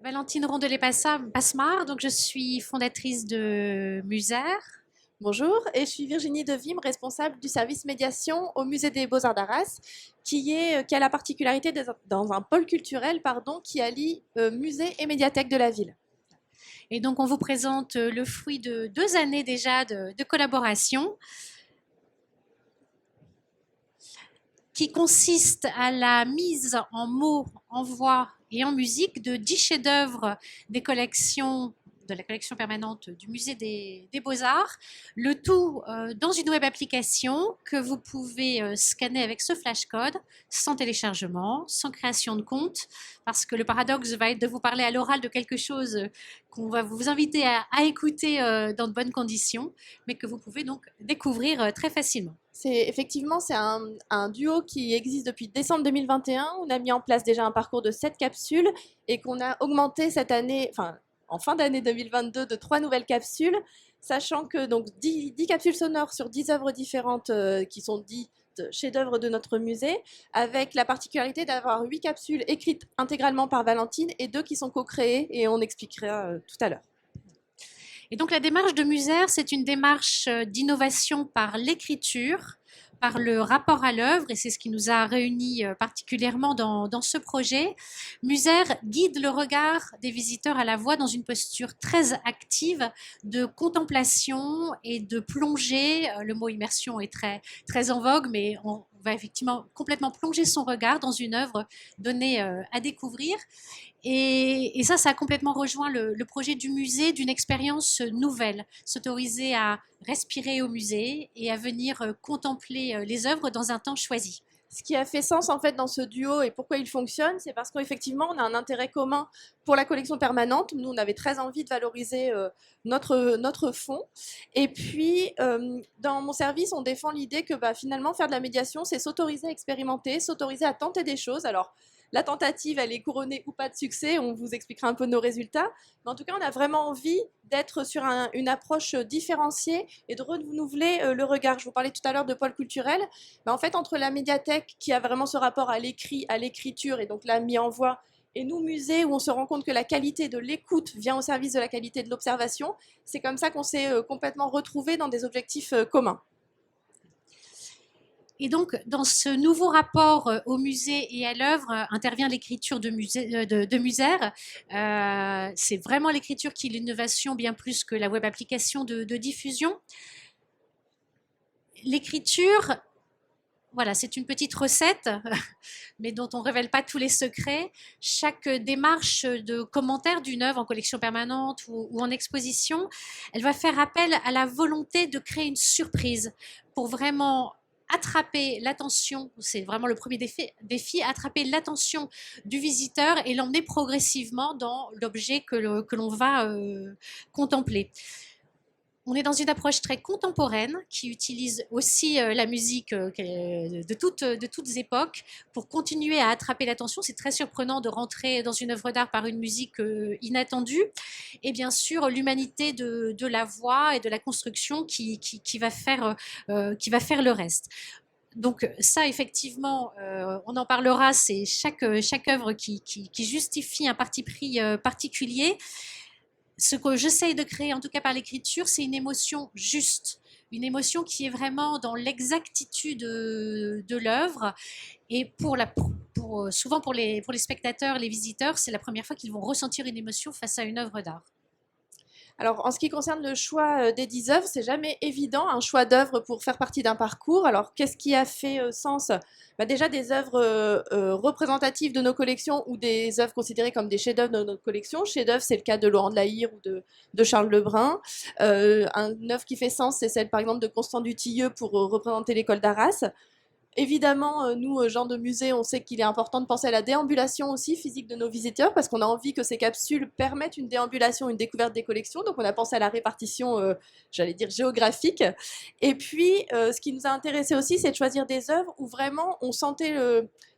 Valentine Rondelet-Passemard, donc je suis fondatrice de Muser. Bonjour, et je suis Virginie Devime, responsable du service médiation au Musée des Beaux-Arts d'Arras, qui a la particularité d'être dans un pôle culturel qui allie musée et médiathèque de la ville. Et donc on vous présente le fruit de 2 années déjà de collaboration qui consiste à la mise en mots, en voix et en musique de 10 chefs-d'œuvre de la collection permanente du Musée des Beaux-Arts, le tout dans une web application que vous pouvez scanner avec ce flashcode, sans téléchargement, sans création de compte, parce que le paradoxe va être de vous parler à l'oral de quelque chose qu'on va vous inviter à écouter dans de bonnes conditions, mais que vous pouvez donc découvrir très facilement. C'est un duo qui existe depuis décembre 2021. On a mis en place déjà un parcours de 7 capsules et qu'on a augmenté cette année, en fin d'année 2022, de 3 nouvelles capsules, sachant que donc 10 capsules sonores sur 10 œuvres différentes qui sont dites chefs-d'œuvre de notre musée, avec la particularité d'avoir 8 capsules écrites intégralement par Valentine et 2 qui sont co-créées, et on expliquera tout à l'heure. Et donc la démarche de Muser, c'est une démarche d'innovation par l'écriture, par le rapport à l'œuvre, et c'est ce qui nous a réunis particulièrement dans ce projet. Muser guide le regard des visiteurs à la voix dans une posture très active de contemplation et de plongée. Le mot immersion est très, très en vogue, mais on va effectivement complètement plonger son regard dans une œuvre donnée à découvrir. Et ça a complètement rejoint le projet du musée, d'une expérience nouvelle, s'autoriser à respirer au musée et à venir contempler les œuvres dans un temps choisi. Ce qui a fait sens en fait dans ce duo et pourquoi il fonctionne, c'est parce qu'effectivement on a un intérêt commun pour la collection permanente. Nous on avait très envie de valoriser notre fonds. Et puis dans mon service on défend l'idée que finalement faire de la médiation c'est s'autoriser à expérimenter, s'autoriser à tenter des choses. Alors la tentative, elle est couronnée ou pas de succès, on vous expliquera un peu nos résultats. Mais en tout cas, on a vraiment envie d'être sur une approche différenciée et de renouveler le regard. Je vous parlais tout à l'heure de pôle culturel. Mais en fait, entre la médiathèque qui a vraiment ce rapport à l'écrit, à l'écriture, et donc là, mis en voix, et nous, musée, où on se rend compte que la qualité de l'écoute vient au service de la qualité de l'observation, c'est comme ça qu'on s'est complètement retrouvés dans des objectifs communs. Et donc, dans ce nouveau rapport au musée et à l'œuvre, intervient l'écriture de Muser. C'est vraiment l'écriture qui est l'innovation, bien plus que la web application de diffusion. L'écriture, voilà, c'est une petite recette, mais dont on ne révèle pas tous les secrets. Chaque démarche de commentaire d'une œuvre en collection permanente ou en exposition, elle va faire appel à la volonté de créer une surprise pour vraiment attraper l'attention, c'est vraiment le premier défi, attraper l'attention du visiteur et l'emmener progressivement dans l'objet que l'on va contempler. On est dans une approche très contemporaine qui utilise aussi la musique de toutes époques pour continuer à attraper l'attention. C'est très surprenant de rentrer dans une œuvre d'art par une musique inattendue. Et bien sûr, l'humanité de la voix et de la construction qui va faire le reste. Donc ça, effectivement, on en parlera, c'est chaque œuvre qui justifie un parti pris particulier. Ce que j'essaye de créer, en tout cas par l'écriture, c'est une émotion juste, une émotion qui est vraiment dans l'exactitude de l'œuvre. Et souvent pour les spectateurs, les visiteurs, c'est la première fois qu'ils vont ressentir une émotion face à une œuvre d'art. Alors, en ce qui concerne le choix des 10 œuvres, c'est jamais évident, un choix d'œuvres pour faire partie d'un parcours. Alors, qu'est-ce qui a fait sens? Déjà, des œuvres représentatives de nos collections ou des œuvres considérées comme des chefs-d'œuvre de notre collection. Chef-d'œuvre, c'est le cas de Laurent de la Hire ou de Charles Lebrun. Une œuvre qui fait sens, c'est celle, par exemple, de Constant Dutilleux pour représenter l'école d'Arras. Évidemment, nous, gens de musée, on sait qu'il est important de penser à la déambulation aussi physique de nos visiteurs parce qu'on a envie que ces capsules permettent une déambulation, une découverte des collections. Donc, on a pensé à la répartition, j'allais dire géographique. Et puis, ce qui nous a intéressé aussi, c'est de choisir des œuvres où vraiment on sentait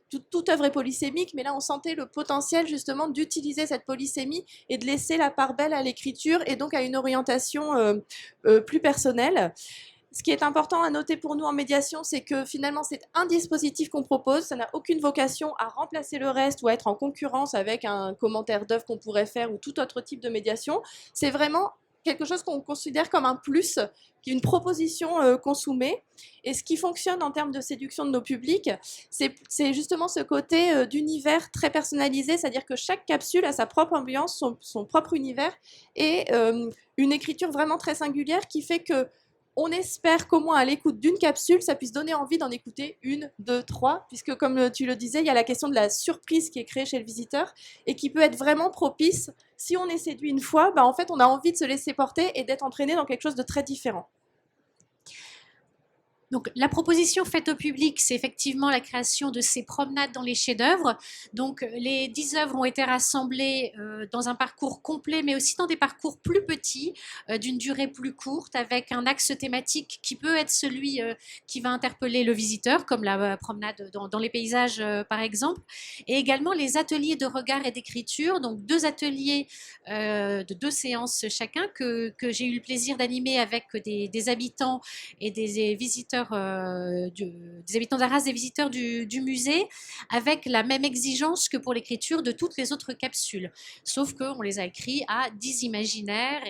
toute œuvre est polysémique, mais là on sentait le potentiel justement d'utiliser cette polysémie et de laisser la part belle à l'écriture et donc à une orientation plus personnelle. Ce qui est important à noter pour nous en médiation, c'est que finalement, c'est un dispositif qu'on propose. Ça n'a aucune vocation à remplacer le reste ou à être en concurrence avec un commentaire d'œuvre qu'on pourrait faire ou tout autre type de médiation. C'est vraiment quelque chose qu'on considère comme un plus, une proposition qu'on soumet. Et ce qui fonctionne en termes de séduction de nos publics, c'est justement ce côté d'univers très personnalisé, c'est-à-dire que chaque capsule a sa propre ambiance, son propre univers, et une écriture vraiment très singulière qui fait que on espère qu'au moins à l'écoute d'une capsule, ça puisse donner envie d'en écouter une, deux, trois, puisque comme tu le disais, il y a la question de la surprise qui est créée chez le visiteur et qui peut être vraiment propice. Si on est séduit une fois, en fait, on a envie de se laisser porter et d'être entraîné dans quelque chose de très différent. Donc, la proposition faite au public, c'est effectivement la création de ces promenades dans les chefs-d'œuvre. Donc, les 10 œuvres ont été rassemblées dans un parcours complet, mais aussi dans des parcours plus petits, d'une durée plus courte, avec un axe thématique qui peut être celui qui va interpeller le visiteur, comme la promenade dans les paysages, par exemple. Et également les ateliers de regard et d'écriture, donc 2 ateliers de 2 séances chacun que j'ai eu le plaisir d'animer avec des habitants et des visiteurs des habitants d'Arras, des visiteurs du musée, avec la même exigence que pour l'écriture de toutes les autres capsules. Sauf qu'on les a écrits à 10 imaginaires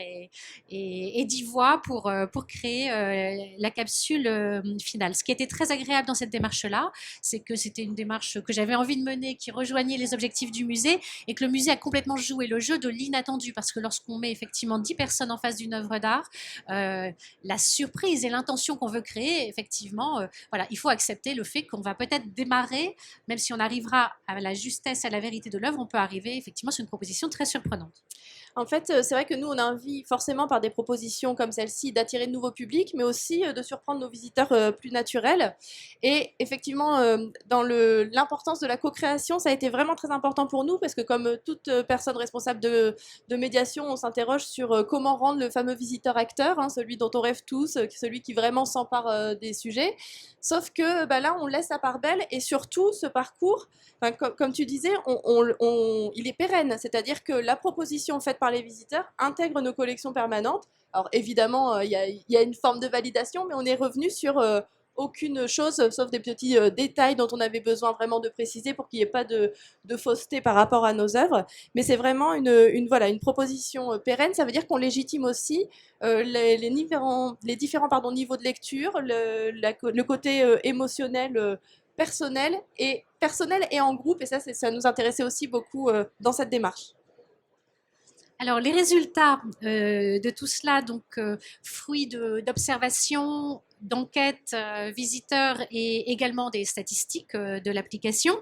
et 10 voix pour créer la capsule finale. Ce qui était très agréable dans cette démarche-là, c'est que c'était une démarche que j'avais envie de mener, qui rejoignait les objectifs du musée, et que le musée a complètement joué le jeu de l'inattendu, parce que lorsqu'on met effectivement 10 personnes en face d'une œuvre d'art, la surprise et l'intention qu'on veut créer, effectivement, voilà, il faut accepter le fait qu'on va peut-être démarrer, même si on arrivera à la justesse, à la vérité de l'œuvre, on peut arriver effectivement sur une proposition très surprenante. En fait, c'est vrai que nous, on a envie forcément par des propositions comme celle-ci d'attirer de nouveaux publics, mais aussi de surprendre nos visiteurs plus naturels. Et effectivement, dans l'importance de la co-création, ça a été vraiment très important pour nous, parce que comme toute personne responsable de médiation, on s'interroge sur comment rendre le fameux visiteur acteur, hein, celui dont on rêve tous, celui qui vraiment s'empare des sujets. Sauf que là, on laisse la part belle, et surtout, ce parcours, comme tu disais, il est pérenne, c'est-à-dire que la proposition faite par les visiteurs intègre nos collections permanentes. Alors évidemment, il y a une forme de validation, mais on est revenu sur aucune chose, sauf des petits détails dont on avait besoin vraiment de préciser pour qu'il n'y ait pas de fausseté par rapport à nos œuvres. Mais c'est vraiment une proposition pérenne. Ça veut dire qu'on légitime aussi les différents niveaux de lecture, le côté émotionnel, personnel et en groupe. Et ça nous intéressait aussi beaucoup dans cette démarche. Alors, les résultats de tout cela, donc fruits d'observations, d'enquêtes, visiteurs et également des statistiques de l'application.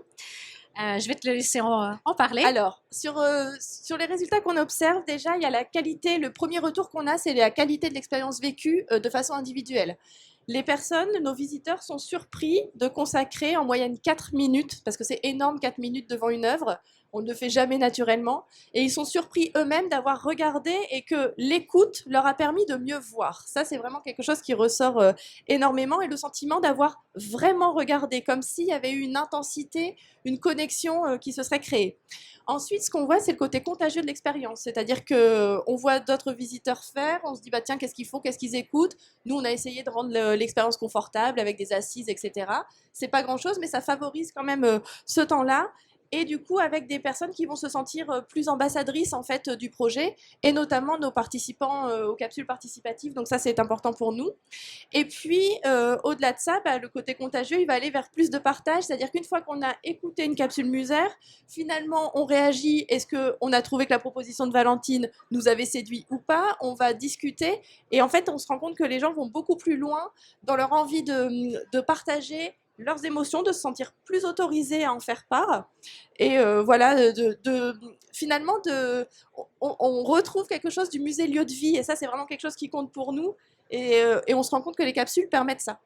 Je vais te laisser en parler. Alors, sur les résultats qu'on observe, déjà, il y a la qualité. Le premier retour qu'on a, c'est la qualité de l'expérience vécue de façon individuelle. Les personnes, nos visiteurs, sont surpris de consacrer en moyenne 4 minutes, parce que c'est énorme, 4 minutes devant une œuvre. On ne le fait jamais naturellement. Et ils sont surpris eux-mêmes d'avoir regardé et que l'écoute leur a permis de mieux voir. Ça, c'est vraiment quelque chose qui ressort énormément. Et le sentiment d'avoir vraiment regardé, comme s'il y avait eu une intensité, une connexion qui se serait créée. Ensuite, ce qu'on voit, c'est le côté contagieux de l'expérience. C'est-à-dire qu'on voit d'autres visiteurs faire, on se dit, tiens, qu'est-ce qu'ils font, qu'est-ce qu'ils écoutent. Nous, on a essayé de rendre l'expérience confortable avec des assises, etc. C'est pas grand-chose, mais ça favorise quand même ce temps-là. Et du coup, avec des personnes qui vont se sentir plus ambassadrices en fait du projet, et notamment nos participants aux capsules participatives. Donc ça, c'est important pour nous. Et puis, au-delà de ça, le côté contagieux, il va aller vers plus de partage. C'est-à-dire qu'une fois qu'on a écouté une capsule musère, finalement, on réagit. Est-ce qu'on a trouvé que la proposition de Valentine nous avait séduit ou pas? On va discuter. Et en fait, on se rend compte que les gens vont beaucoup plus loin dans leur envie de partager leurs émotions, de se sentir plus autorisés à en faire part. Et voilà, finalement, on retrouve quelque chose du musée lieu de vie. Et ça, c'est vraiment quelque chose qui compte pour nous. Et on se rend compte que les capsules permettent ça.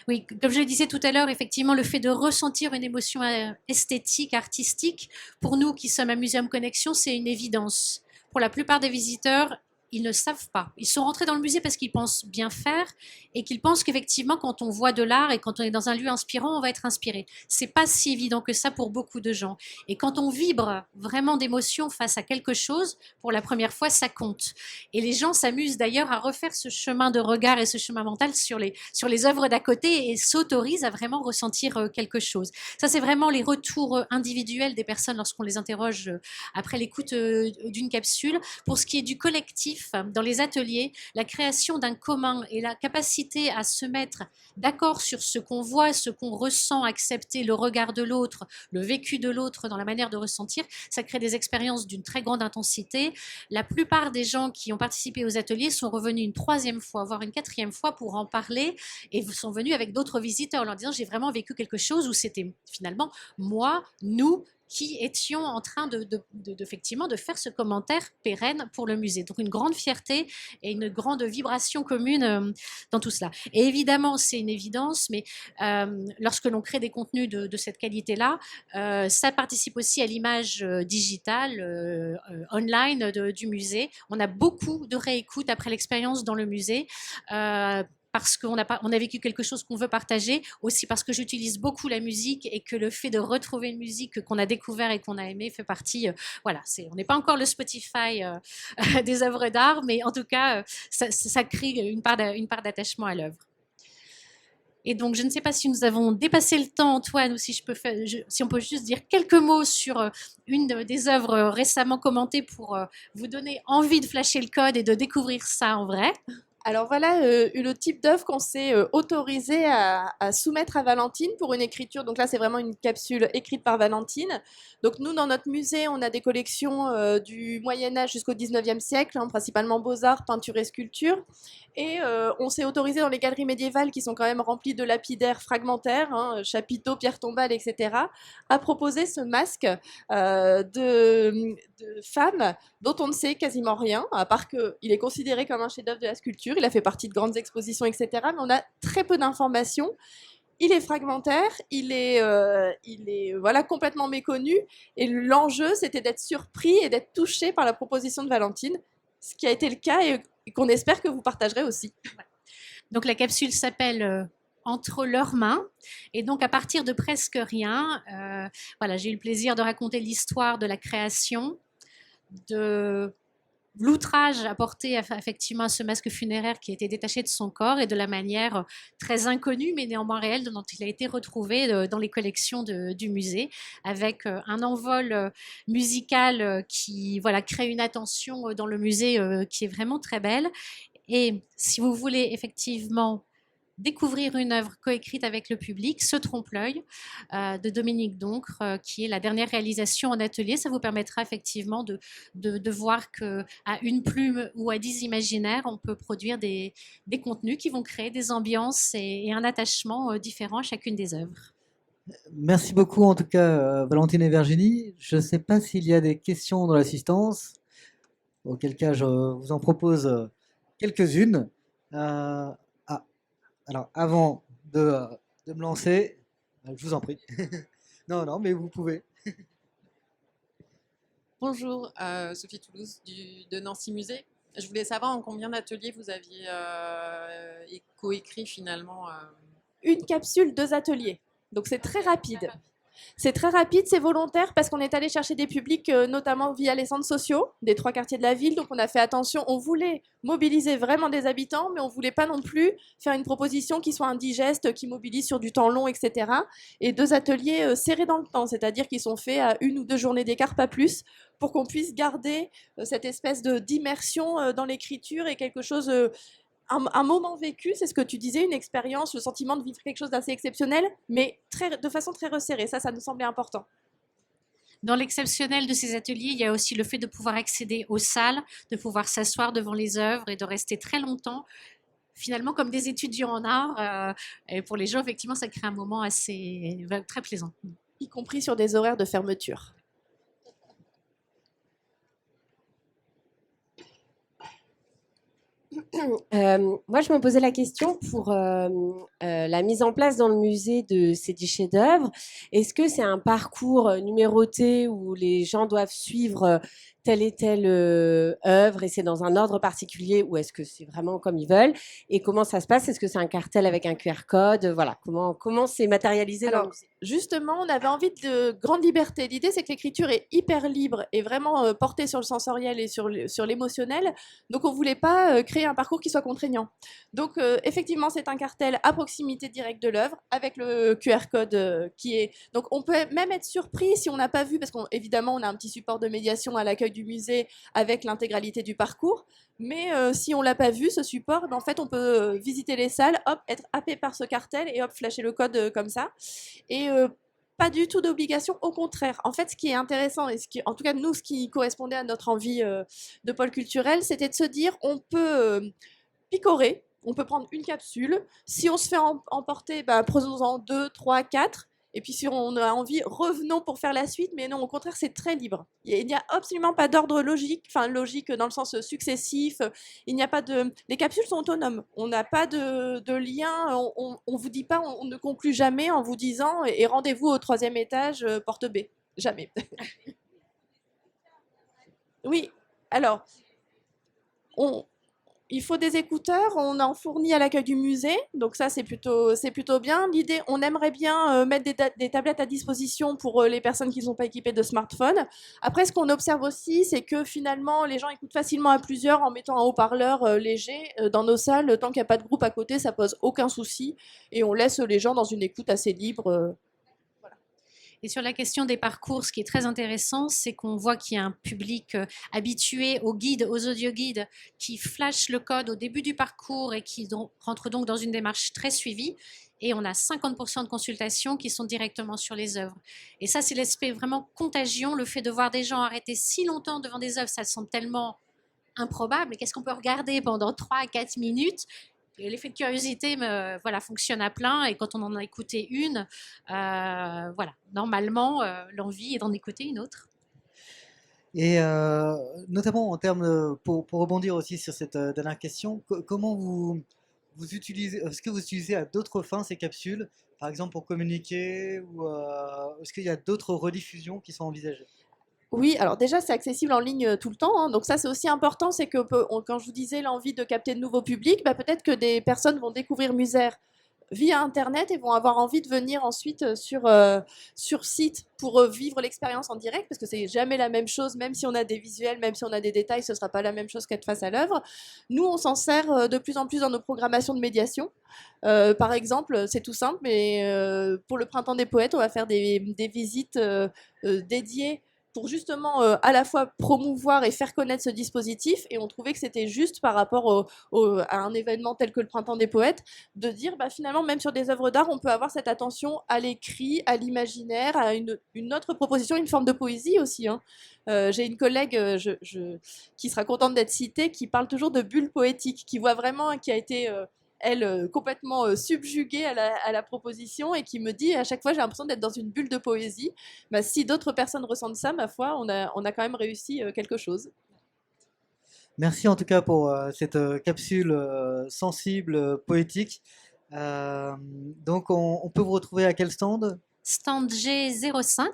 Oui, comme je le disais tout à l'heure, effectivement, le fait de ressentir une émotion esthétique, artistique, pour nous qui sommes à Muséum Connexion, c'est une évidence. Pour la plupart des visiteurs, ils ne savent pas. Ils sont rentrés dans le musée parce qu'ils pensent bien faire et qu'ils pensent qu'effectivement, quand on voit de l'art et quand on est dans un lieu inspirant, on va être inspiré. C'est pas si évident que ça pour beaucoup de gens. Et quand on vibre vraiment d'émotion face à quelque chose, pour la première fois, ça compte. Et les gens s'amusent d'ailleurs à refaire ce chemin de regard et ce chemin mental sur les œuvres d'à côté et s'autorisent à vraiment ressentir quelque chose. Ça, c'est vraiment les retours individuels des personnes lorsqu'on les interroge après l'écoute d'une capsule. Pour ce qui est du collectif, dans les ateliers, la création d'un commun et la capacité à se mettre d'accord sur ce qu'on voit, ce qu'on ressent, accepter le regard de l'autre, le vécu de l'autre dans la manière de ressentir, ça crée des expériences d'une très grande intensité. La plupart des gens qui ont participé aux ateliers sont revenus une 3e fois, voire une 4e fois pour en parler et sont venus avec d'autres visiteurs en leur disant j'ai vraiment vécu quelque chose où c'était finalement moi, nous, qui étions en train effectivement de faire ce commentaire pérenne pour le musée. Donc une grande fierté et une grande vibration commune dans tout cela. Et évidemment, c'est une évidence, mais lorsque l'on crée des contenus de cette qualité-là, ça participe aussi à l'image digitale, online du musée. On a beaucoup de réécoutes après l'expérience dans le musée. Parce qu'on a vécu quelque chose qu'on veut partager, aussi parce que j'utilise beaucoup la musique et que le fait de retrouver une musique qu'on a découvert et qu'on a aimé fait partie, voilà, on n'est pas encore le Spotify des œuvres d'art, mais en tout cas, ça crée une part d'attachement à l'œuvre. Et donc, je ne sais pas si nous avons dépassé le temps, Antoine, ou si on peut juste dire quelques mots sur une des œuvres récemment commentées pour vous donner envie de flasher le code et de découvrir ça en vrai. Alors voilà le type d'œuvre qu'on s'est autorisé à soumettre à Valentine pour une écriture. Donc là, c'est vraiment une capsule écrite par Valentine. Donc nous, dans notre musée, on a des collections du Moyen-Âge jusqu'au 19e siècle, hein, principalement beaux-arts, peinture et sculpture. Et on s'est autorisé dans les galeries médiévales qui sont quand même remplies de lapidaires fragmentaires, hein, chapiteaux, pierres tombales, etc., à proposer ce masque de femme dont on ne sait quasiment rien, à part qu'il est considéré comme un chef-d'œuvre de la sculpture, il a fait partie de grandes expositions, etc., mais on a très peu d'informations. Il est fragmentaire, il est voilà, complètement méconnu, et l'enjeu, c'était d'être surpris et d'être touché par la proposition de Valentine, ce qui a été le cas et qu'on espère que vous partagerez aussi. Donc la capsule s'appelle Entre leurs mains, et donc à partir de presque rien, voilà, j'ai eu le plaisir de raconter l'histoire de la création, de l'outrage apporté effectivement à ce masque funéraire qui a été détaché de son corps et de la manière très inconnue mais néanmoins réelle dont il a été retrouvé dans les collections du musée, avec un envol musical qui voilà, crée une attention dans le musée qui est vraiment très belle. Et si vous voulez effectivement découvrir une œuvre coécrite avec le public, Ce trompe-l'œil de Dominique Doncre, qui est la dernière réalisation en atelier. Ça vous permettra effectivement de voir qu'à une plume ou à 10 imaginaires, on peut produire des contenus qui vont créer des ambiances et un attachement différent à chacune des œuvres. Merci beaucoup en tout cas Valentine et Virginie. Je ne sais pas s'il y a des questions dans l'assistance, auquel cas je vous en propose quelques-unes. Alors, avant de me lancer, je vous en prie. Non, mais vous pouvez. Bonjour, Sophie Toulouse de Nancy Musée. Je voulais savoir en combien d'ateliers vous aviez coécrit finalement. Une capsule, 2 ateliers. Donc c'est très rapide. C'est très rapide, c'est volontaire parce qu'on est allé chercher des publics, notamment via les centres sociaux des 3 quartiers de la ville. Donc on a fait attention, on voulait mobiliser vraiment des habitants, mais on ne voulait pas non plus faire une proposition qui soit indigeste, qui mobilise sur du temps long, etc. Et 2 ateliers serrés dans le temps, c'est-à-dire qu'ils sont faits à 1 ou 2 journées d'écart, pas plus, pour qu'on puisse garder cette espèce d'immersion dans l'écriture et quelque chose... Un moment vécu, c'est ce que tu disais, une expérience, le sentiment de vivre quelque chose d'assez exceptionnel, mais de façon très resserrée. Ça nous semblait important. Dans l'exceptionnel de ces ateliers, il y a aussi le fait de pouvoir accéder aux salles, de pouvoir s'asseoir devant les œuvres et de rester très longtemps, finalement comme des étudiants en art. Et pour les gens, effectivement, ça crée un moment très plaisant. Y compris sur des horaires de fermeture. Moi, je me posais la question pour la mise en place dans le musée de ces 10 chefs-d'œuvre. Est-ce que c'est un parcours numéroté où les gens doivent suivre telle et telle œuvre et c'est dans un ordre particulier ou est-ce que c'est vraiment comme ils veulent? Et comment ça se passe? Est-ce que c'est un cartel avec un QR code? Voilà, comment c'est matérialisé dans le Alors, musée? justement, on avait envie de grande liberté. L'idée, c'est que l'écriture est hyper libre et vraiment portée sur le sensoriel et sur l'émotionnel. Donc, on voulait pas créer un parcours qui soit contraignant. Donc, effectivement, c'est un cartel à proximité directe de l'œuvre avec le QR code qui est... Donc, on peut même être surpris si on n'a pas vu, parce qu'évidemment, on a un petit support de médiation à l'accueil du musée avec l'intégralité du parcours. Mais si on l'a pas vu, ce support, ben, en fait, on peut visiter les salles, hop, être happé par ce cartel et hop, flasher le code comme ça. Et pas du tout d'obligation, au contraire. En fait, ce qui est intéressant, et en tout cas, nous, ce qui correspondait à notre envie de pôle culturel, c'était de se dire, on peut picorer, on peut prendre une capsule. Si on se fait emporter, bah, prenons-en 2, 3, 4. Et puis si on a envie, revenons pour faire la suite. Mais non, au contraire, c'est très libre. Il n'y a absolument pas d'ordre logique, enfin logique dans le sens successif. Il n'y a pas de... Les capsules sont autonomes. On n'a pas de lien. On vous dit pas, on ne conclut jamais en vous disant et rendez-vous au 3e étage, porte B. Jamais. Oui. Alors, il faut des écouteurs, on en fournit à l'accueil du musée, donc ça c'est plutôt bien. L'idée, on aimerait bien mettre des tablettes à disposition pour les personnes qui ne sont pas équipées de smartphones. Après, ce qu'on observe aussi, c'est que finalement, les gens écoutent facilement à plusieurs en mettant un haut-parleur léger dans nos salles. Tant qu'il n'y a pas de groupe à côté, ça pose aucun souci et on laisse les gens dans une écoute assez libre. Et sur la question des parcours, ce qui est très intéressant, c'est qu'on voit qu'il y a un public habitué aux guides, aux audioguides, qui flashent le code au début du parcours et qui rentrent donc dans une démarche très suivie. Et on a 50% de consultations qui sont directement sur les œuvres. Et ça, c'est l'aspect vraiment contagion, le fait de voir des gens arrêter si longtemps devant des œuvres, ça semble tellement improbable. Qu'est-ce qu'on peut regarder pendant 3 à 4 minutes? L'effet de curiosité fonctionne à plein et quand on en a écouté une, normalement, l'envie est d'en écouter une autre. Et notamment en termes, pour rebondir aussi sur cette dernière question, comment vous utilisez, est-ce que vous utilisez à d'autres fins ces capsules, par exemple pour communiquer, ou est-ce qu'il y a d'autres rediffusions qui sont envisagées? Oui, alors déjà, c'est accessible en ligne tout le temps, hein, donc ça, c'est aussi important, c'est que quand je vous disais l'envie de capter de nouveaux publics, bah, peut-être que des personnes vont découvrir Musère via Internet et vont avoir envie de venir ensuite sur site pour vivre l'expérience en direct, parce que c'est jamais la même chose, même si on a des visuels, même si on a des détails, ce sera pas la même chose qu'être face à l'œuvre. Nous, on s'en sert de plus en plus dans nos programmations de médiation. Par exemple, c'est tout simple, mais pour le Printemps des Poètes, on va faire des visites dédiées pour justement à la fois promouvoir et faire connaître ce dispositif. Et on trouvait que c'était juste par rapport à un événement tel que le Printemps des Poètes, de dire bah, finalement, même sur des œuvres d'art, on peut avoir cette attention à l'écrit, à l'imaginaire, à une autre proposition, une forme de poésie aussi. Hein. J'ai une collègue qui sera contente d'être citée, qui parle toujours de bulle poétique, qui voit vraiment, qui a été... elle, complètement subjuguée à la proposition et qui me dit à chaque fois j'ai l'impression d'être dans une bulle de poésie. Bah, si d'autres personnes ressentent ça, ma foi, on a quand même réussi quelque chose. Merci en tout cas pour cette capsule sensible, poétique. Donc on peut vous retrouver à quel stand? Stand G05,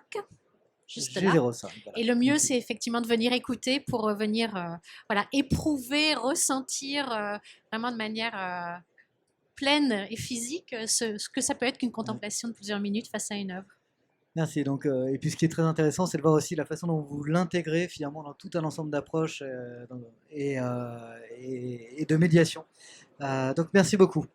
juste là. G05. Voilà. Et le mieux, c'est effectivement de venir écouter pour venir éprouver, ressentir vraiment de manière pleine et physique ce que ça peut être qu'une contemplation de plusieurs minutes face à une œuvre. Merci. Donc, et puis ce qui est très intéressant, c'est de voir aussi la façon dont vous l'intégrez finalement dans tout un ensemble d'approches et de médiation. Donc merci beaucoup.